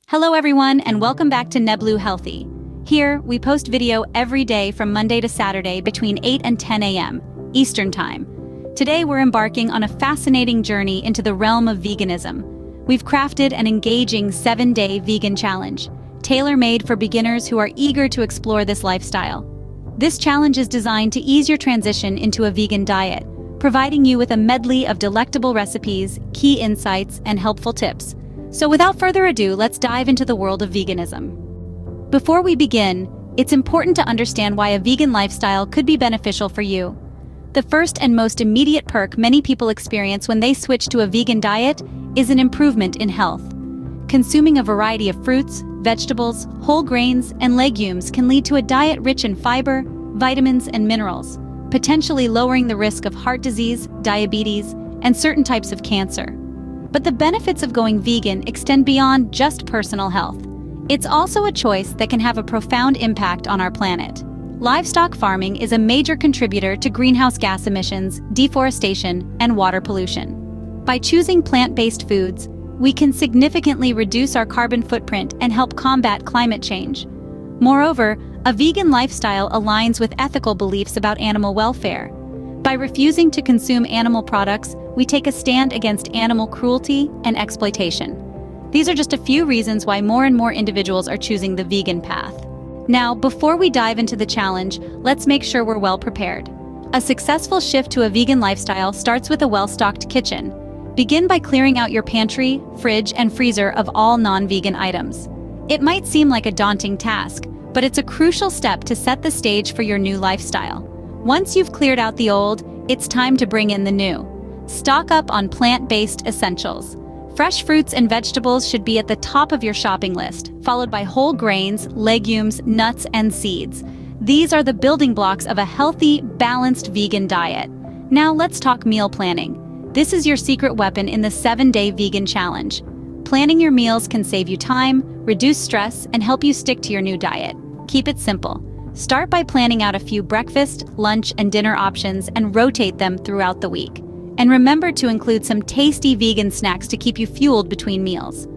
Hello everyone, and welcome back to Nebloo Healthy. Here, we post video every day from Monday to Saturday between 8 and 10 a.m. Eastern Time. Today we're embarking on a fascinating journey into the realm of veganism. We've crafted an engaging 7-day vegan challenge, tailor-made for beginners who are eager to explore this lifestyle. This challenge is designed to ease your transition into a vegan diet, providing you with a medley of delectable recipes, key insights, and helpful tips. So without further ado, let's dive into the world of veganism. Before we begin, it's important to understand why a vegan lifestyle could be beneficial for you. The first and most immediate perk many people experience when they switch to a vegan diet is an improvement in health. Consuming a variety of fruits, vegetables, whole grains, and legumes can lead to a diet rich in fiber, vitamins, and minerals, potentially lowering the risk of heart disease, diabetes, and certain types of cancer. But the benefits of going vegan extend beyond just personal health. It's also a choice that can have a profound impact on our planet. Livestock farming is a major contributor to greenhouse gas emissions, deforestation, and water pollution. By choosing plant-based foods, we can significantly reduce our carbon footprint and help combat climate change. Moreover, a vegan lifestyle aligns with ethical beliefs about animal welfare. By refusing to consume animal products, we take a stand against animal cruelty and exploitation. These are just a few reasons why more and more individuals are choosing the vegan path. Now, before we dive into the challenge, let's make sure we're well prepared. A successful shift to a vegan lifestyle starts with a well-stocked kitchen. Begin by clearing out your pantry, fridge, and freezer of all non-vegan items. It might seem like a daunting task, but it's a crucial step to set the stage for your new lifestyle. Once you've cleared out the old, it's time to bring in the new. Stock up on plant-based essentials. Fresh fruits and vegetables should be at the top of your shopping list, followed by whole grains, legumes, nuts, and seeds. These are the building blocks of a healthy, balanced vegan diet. Now let's talk meal planning. This is your secret weapon in the 7-day vegan challenge. Planning your meals can save you time, reduce stress, and help you stick to your new diet. Keep it simple. Start by planning out a few breakfast, lunch, and dinner options and rotate them throughout the week. And remember to include some tasty vegan snacks to keep you fueled between meals.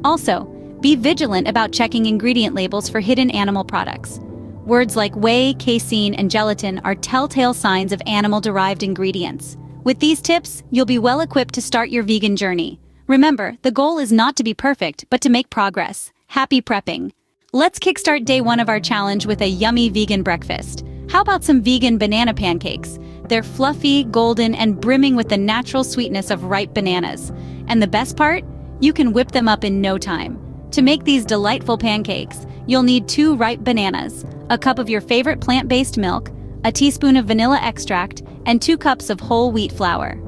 Also, be vigilant about checking ingredient labels for hidden animal products. Words like whey, casein, and gelatin are telltale signs of animal-derived ingredients. With these tips, you'll be well equipped to start your vegan journey. Remember, the goal is not to be perfect, but to make progress. Happy prepping! Let's kickstart day 1 of our challenge with a yummy vegan breakfast. How about some vegan banana pancakes? They're fluffy, golden, and brimming with the natural sweetness of ripe bananas. And the best part? You can whip them up in no time. To make these delightful pancakes, you'll need 2 ripe bananas, a cup of your favorite plant-based milk, a teaspoon of vanilla extract, and 2 cups of whole wheat flour.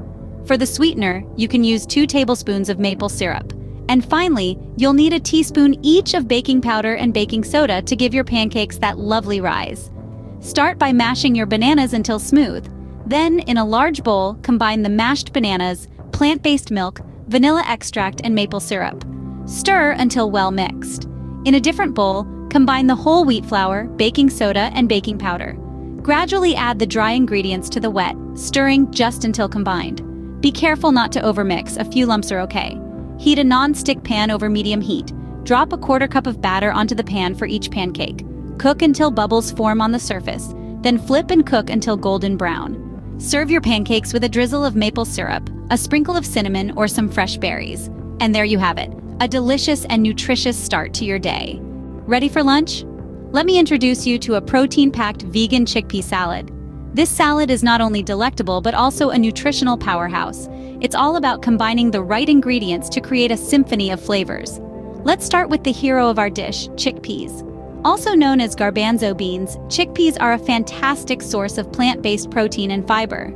For the sweetener, you can use 2 tablespoons of maple syrup. And finally, you'll need a teaspoon each of baking powder and baking soda to give your pancakes that lovely rise. Start by mashing your bananas until smooth. Then, in a large bowl, combine the mashed bananas, plant-based milk, vanilla extract, and maple syrup. Stir until well mixed. In a different bowl, combine the whole wheat flour, baking soda, and baking powder. Gradually add the dry ingredients to the wet, stirring just until combined. Be careful not to overmix, a few lumps are okay. Heat a non-stick pan over medium heat. Drop a 1/4 cup of batter onto the pan for each pancake. Cook until bubbles form on the surface, then flip and cook until golden brown. Serve your pancakes with a drizzle of maple syrup, a sprinkle of cinnamon, or some fresh berries. And there you have it, a delicious and nutritious start to your day. Ready for lunch? Let me introduce you to a protein-packed vegan chickpea salad. This salad is not only delectable but also a nutritional powerhouse. It's all about combining the right ingredients to create a symphony of flavors. Let's start with the hero of our dish, chickpeas. Also known as garbanzo beans, chickpeas are a fantastic source of plant-based protein and fiber.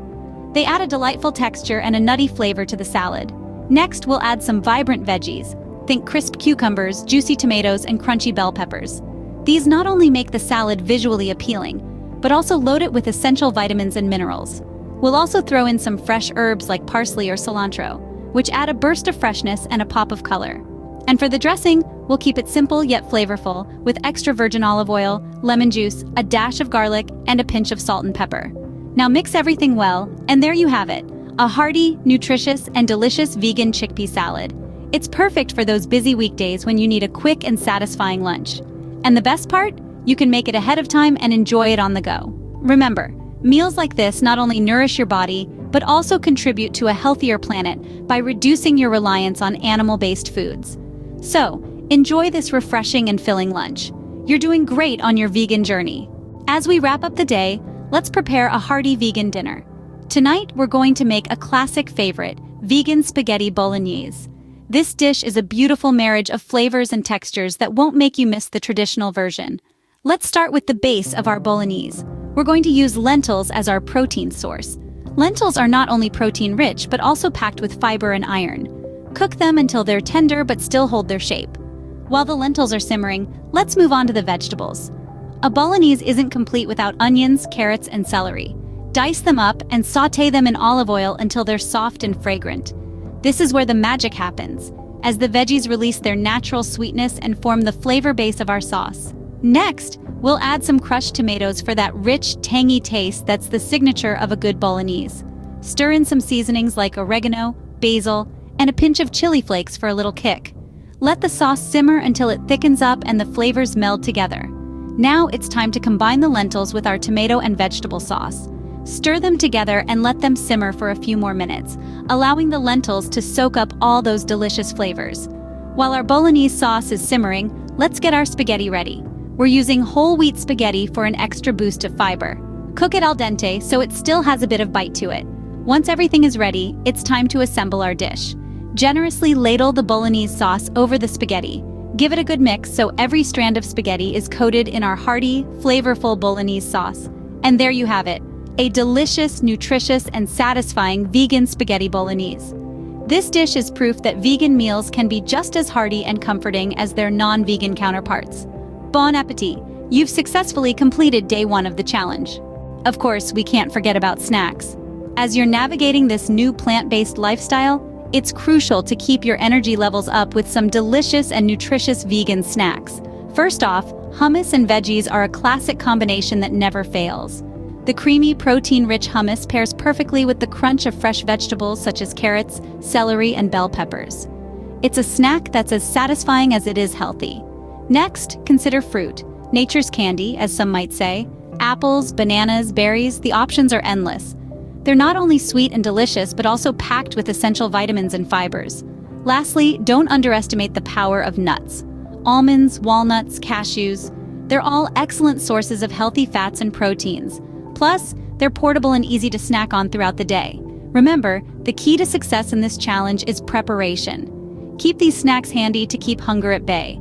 They add a delightful texture and a nutty flavor to the salad. Next, we'll add some vibrant veggies. Think crisp cucumbers, juicy tomatoes, and crunchy bell peppers. These not only make the salad visually appealing, but also load it with essential vitamins and minerals. We'll also throw in some fresh herbs like parsley or cilantro, which add a burst of freshness and a pop of color. And for the dressing, we'll keep it simple yet flavorful, with extra virgin olive oil, lemon juice, a dash of garlic, and a pinch of salt and pepper. Now mix everything well, and there you have it, a hearty, nutritious, and delicious vegan chickpea salad. It's perfect for those busy weekdays when you need a quick and satisfying lunch. And the best part? You can make it ahead of time and enjoy it on the go. Remember, meals like this not only nourish your body, but also contribute to a healthier planet by reducing your reliance on animal-based foods. So, enjoy this refreshing and filling lunch. You're doing great on your vegan journey. As we wrap up the day, let's prepare a hearty vegan dinner. Tonight, we're going to make a classic favorite, vegan spaghetti bolognese. This dish is a beautiful marriage of flavors and textures that won't make you miss the traditional version. Let's start with the base of our bolognese. We're going to use lentils as our protein source. Lentils are not only protein-rich, but also packed with fiber and iron. Cook them until they're tender but still hold their shape. While the lentils are simmering, let's move on to the vegetables. A bolognese isn't complete without onions, carrots, and celery. Dice them up and sauté them in olive oil until they're soft and fragrant. This is where the magic happens, as the veggies release their natural sweetness and form the flavor base of our sauce. Next, we'll add some crushed tomatoes for that rich, tangy taste that's the signature of a good bolognese. Stir in some seasonings like oregano, basil, and a pinch of chili flakes for a little kick. Let the sauce simmer until it thickens up and the flavors meld together. Now it's time to combine the lentils with our tomato and vegetable sauce. Stir them together and let them simmer for a few more minutes, allowing the lentils to soak up all those delicious flavors. While our bolognese sauce is simmering, let's get our spaghetti ready. We're using whole wheat spaghetti for an extra boost of fiber. Cook it al dente so it still has a bit of bite to it. Once everything is ready, it's time to assemble our dish. Generously ladle the bolognese sauce over the spaghetti. Give it a good mix so every strand of spaghetti is coated in our hearty, flavorful bolognese sauce. And there you have it, a delicious, nutritious, and satisfying vegan spaghetti bolognese. This dish is proof that vegan meals can be just as hearty and comforting as their non-vegan counterparts. Bon appetit! You've successfully completed day 1 of the challenge. Of course, we can't forget about snacks. As you're navigating this new plant-based lifestyle, it's crucial to keep your energy levels up with some delicious and nutritious vegan snacks. First off, hummus and veggies are a classic combination that never fails. The creamy, protein-rich hummus pairs perfectly with the crunch of fresh vegetables such as carrots, celery, and bell peppers. It's a snack that's as satisfying as it is healthy. Next, consider fruit. Nature's candy, as some might say. Apples, bananas, berries, the options are endless. They're not only sweet and delicious, but also packed with essential vitamins and fibers. Lastly, don't underestimate the power of nuts. Almonds, walnuts, cashews, they're all excellent sources of healthy fats and proteins. Plus, they're portable and easy to snack on throughout the day. Remember, the key to success in this challenge is preparation. Keep these snacks handy to keep hunger at bay.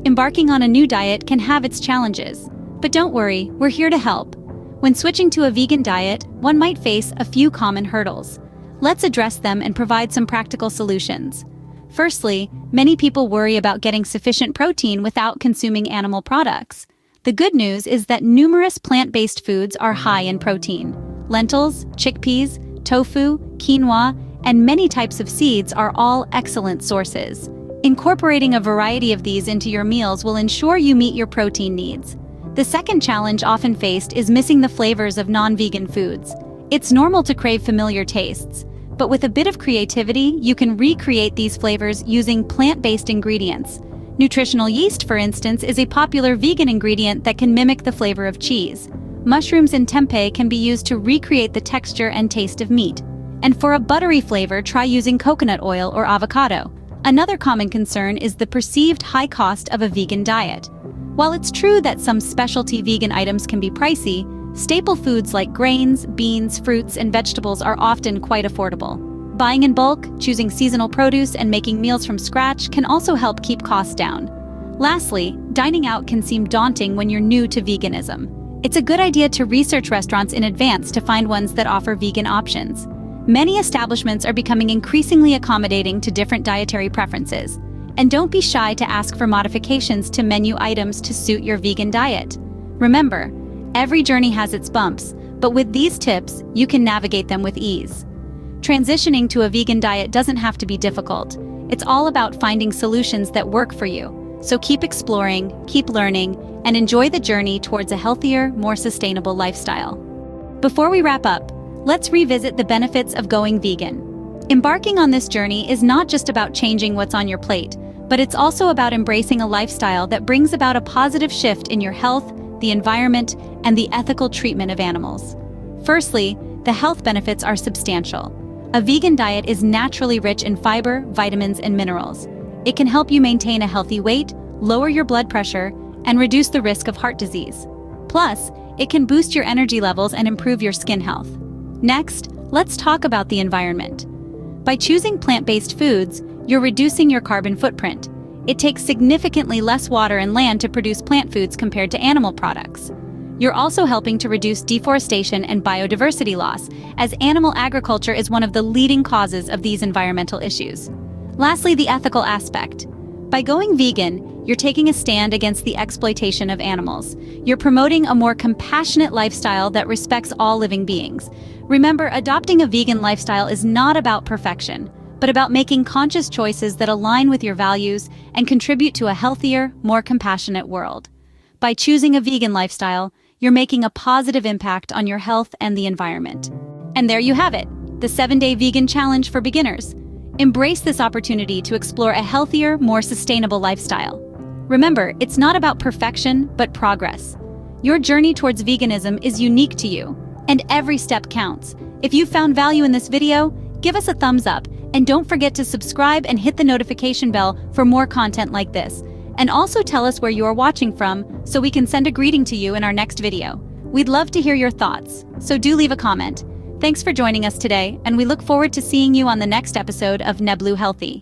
Embarking on a new diet can have its challenges, but don't worry, we're here to help. When switching to a vegan diet, one might face a few common hurdles. Let's address them and provide some practical solutions. Firstly, many people worry about getting sufficient protein without consuming animal products. The good news is that numerous plant-based foods are high in protein. Lentils, chickpeas, tofu, quinoa, and many types of seeds are all excellent sources. Incorporating a variety of these into your meals will ensure you meet your protein needs. The second challenge often faced is missing the flavors of non-vegan foods. It's normal to crave familiar tastes, but with a bit of creativity, you can recreate these flavors using plant-based ingredients. Nutritional yeast, for instance, is a popular vegan ingredient that can mimic the flavor of cheese. Mushrooms and tempeh can be used to recreate the texture and taste of meat. And for a buttery flavor, try using coconut oil or avocado. Another common concern is the perceived high cost of a vegan diet. While it's true that some specialty vegan items can be pricey, staple foods like grains, beans, fruits, and vegetables are often quite affordable. Buying in bulk, choosing seasonal produce, and making meals from scratch can also help keep costs down. Lastly, dining out can seem daunting when you're new to veganism. It's a good idea to research restaurants in advance to find ones that offer vegan options. Many establishments are becoming increasingly accommodating to different dietary preferences. And don't be shy to ask for modifications to menu items to suit your vegan diet. Remember, every journey has its bumps, but with these tips, you can navigate them with ease. Transitioning to a vegan diet doesn't have to be difficult. It's all about finding solutions that work for you. So keep exploring, keep learning, and enjoy the journey towards a healthier, more sustainable lifestyle. Before we wrap up, let's revisit the benefits of going vegan. Embarking on this journey is not just about changing what's on your plate, but it's also about embracing a lifestyle that brings about a positive shift in your health, the environment, and the ethical treatment of animals. Firstly, the health benefits are substantial. A vegan diet is naturally rich in fiber, vitamins, and minerals. It can help you maintain a healthy weight, lower your blood pressure, and reduce the risk of heart disease. Plus, it can boost your energy levels and improve your skin health. Next, let's talk about the environment. By choosing plant-based foods, you're reducing your carbon footprint. It takes significantly less water and land to produce plant foods compared to animal products. You're also helping to reduce deforestation and biodiversity loss, as animal agriculture is one of the leading causes of these environmental issues. Lastly, the ethical aspect. By going vegan, you're taking a stand against the exploitation of animals. You're promoting a more compassionate lifestyle that respects all living beings. Remember, adopting a vegan lifestyle is not about perfection, but about making conscious choices that align with your values and contribute to a healthier, more compassionate world. By choosing a vegan lifestyle, you're making a positive impact on your health and the environment. And there you have it, the 7-day vegan challenge for beginners. Embrace this opportunity to explore a healthier, more sustainable lifestyle. Remember, it's not about perfection, but progress. Your journey towards veganism is unique to you, and every step counts. If you found value in this video, give us a thumbs up, and don't forget to subscribe and hit the notification bell for more content like this. And also tell us where you are watching from so we can send a greeting to you in our next video. We'd love to hear your thoughts, so do leave a comment. Thanks for joining us today, and we look forward to seeing you on the next episode of Nebloo Healthy.